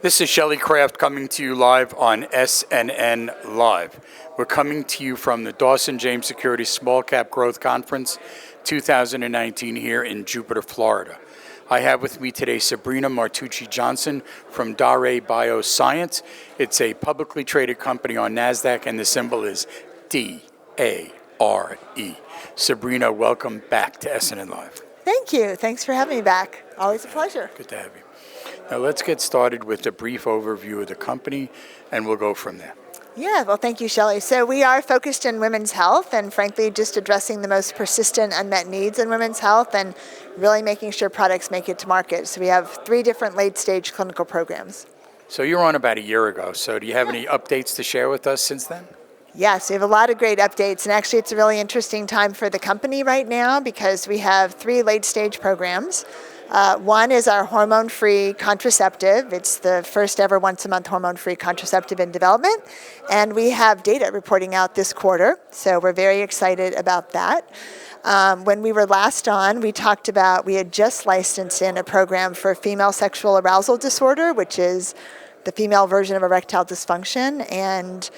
This is Shelley Kraft coming to you live on SNNLive. We're coming to you from the Dawson James Securities Small Cap Growth Conference 2019 here in Jupiter, Florida. I have with me today Sabrina Martucci Johnson from Daré Bioscience. It's a publicly traded company on NASDAQ, and the symbol is DARE. Sabrina, welcome back to SNNLive. Thank you. Thanks for having me back. Always a pleasure. Good to have you. Now let's get started with a brief overview of the company, and we'll go from there. Yeah, well, thank you, Shelley. So we are focused in women's health and, frankly, just addressing the most persistent unmet needs in women's health and really making sure products make it to market. So we have 3 different late-stage clinical programs. So you were on about a year ago. So do you have any updates to share with us since then? Yes, we have a lot of great updates, and actually it's a really interesting time for the company right now because we have 3 late-stage programs. One is our hormone-free contraceptive. It's the first ever once-a-month hormone-free contraceptive in development, and we have data reporting out this quarter, so we're very excited about that. When we were last on, we talked about we had just licensed in a program for female sexual arousal disorder, which is the female version of erectile dysfunction, and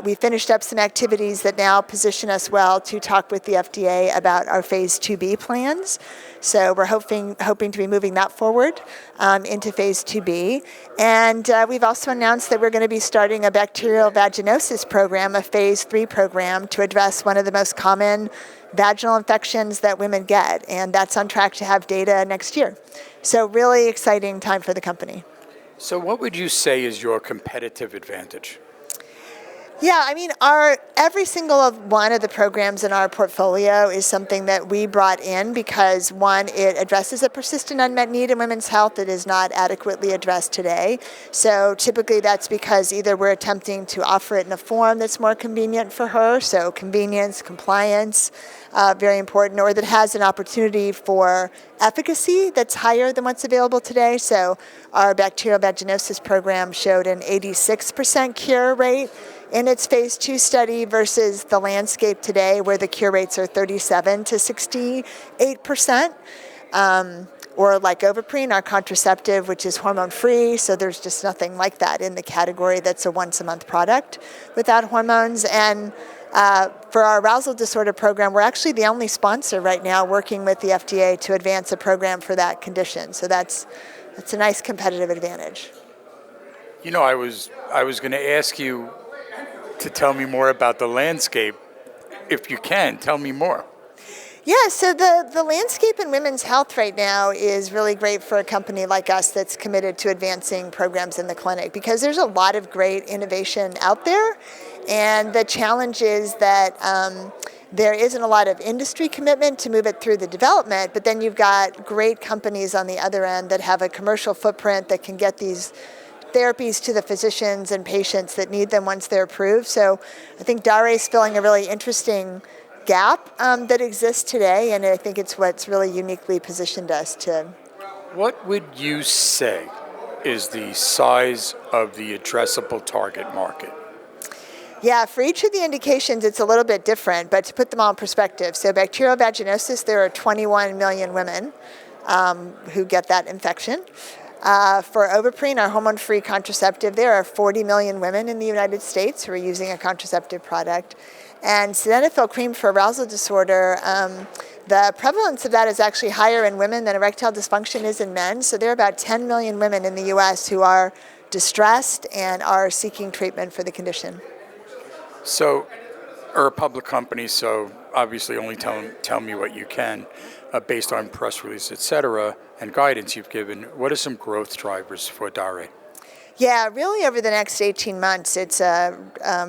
we finished up some activities that now position us well to talk with the FDA about our phase 2B plans. So we're hoping to be moving that forward into phase 2B. And we've also announced that we're going to be starting a bacterial vaginosis program, a phase 3 program, to address one of the most common vaginal infections that women get, and that's on track to have data next year. So really exciting time for the company. So what would you say is your competitive advantage? Yeah, I mean, every single one of the programs in our portfolio is something that we brought in because, one, it addresses a persistent unmet need in women's health that is not adequately addressed today. So typically that's because either we're attempting to offer it in a form that's more convenient for her, so convenience, compliance, very important, or that has an opportunity for efficacy that's higher than what's available today. So our bacterial vaginosis program showed an 86% cure rate in its phase 2 study versus the landscape today where the cure rates are 37 to 68%. Or like Ovaprene, our contraceptive, which is hormone-free, so there's just nothing like that in the category that's a once-a-month product without hormones. And for our arousal disorder program, we're actually the only sponsor right now working with the FDA to advance a program for that condition. So that's a nice competitive advantage. You know, I was going to ask you to tell me more about the landscape. If you can, tell me more. Yeah, so the landscape in women's health right now is really great for a company like us that's committed to advancing programs in the clinic because there's a lot of great innovation out there, and the challenge is that there isn't a lot of industry commitment to move it through the development, but then you've got great companies on the other end that have a commercial footprint that can get these therapies to the physicians and patients that need them once they're approved. So I think Daré is filling a really interesting gap that exists today, and I think it's what's really uniquely positioned us to. What would you say is the size of the addressable target market? Yeah, for each of the indications, it's a little bit different, but to put them all in perspective, so bacterial vaginosis, there are 21 million women who get that infection. For Ovaprene, our hormone-free contraceptive, there are 40 million women in the United States who are using a contraceptive product. And sildenafil cream for arousal disorder, the prevalence of that is actually higher in women than erectile dysfunction is in men. So there are about 10 million women in the U.S. who are distressed and are seeking treatment for the condition. So, you're a public company, so obviously only tell me what you can based on press release, et cetera, and guidance you've given. What are some growth drivers for Daré? Yeah, really over the next 18 months, it's a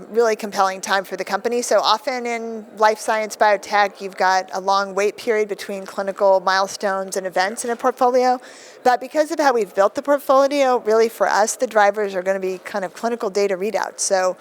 really compelling time for the company. So often in life science biotech, you've got a long wait period between clinical milestones and events in a portfolio. But because of how we've built the portfolio, really for us, the drivers are going to be kind of clinical data readouts. So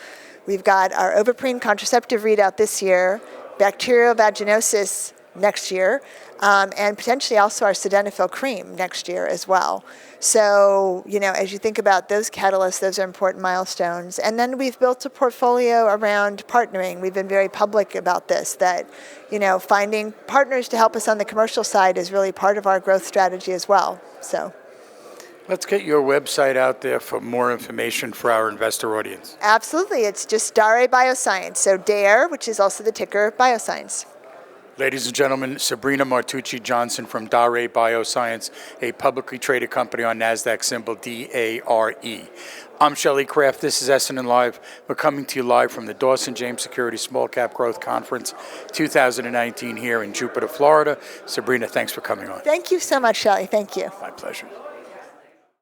we've got our Ovaprene contraceptive readout this year, bacterial vaginosis next year, and potentially also our sildenafil cream next year as well. So, you know, as you think about those catalysts, those are important milestones. And then we've built a portfolio around partnering. We've been very public about this, that, you know, finding partners to help us on the commercial side is really part of our growth strategy as well. So. Let's get your website out there for more information for our investor audience. Absolutely. It's just Daré Bioscience. So Dare, which is also the ticker, Bioscience. Ladies and gentlemen, Sabrina Martucci Johnson from Daré Bioscience, a publicly traded company on NASDAQ, symbol DARE. I'm Shelley Kraft. This is SNNLive. We're coming to you live from the Dawson James Securities Small Cap Growth Conference 2019 here in Jupiter, Florida. Sabrina, thanks for coming on. Thank you so much, Shelley. Thank you. My pleasure.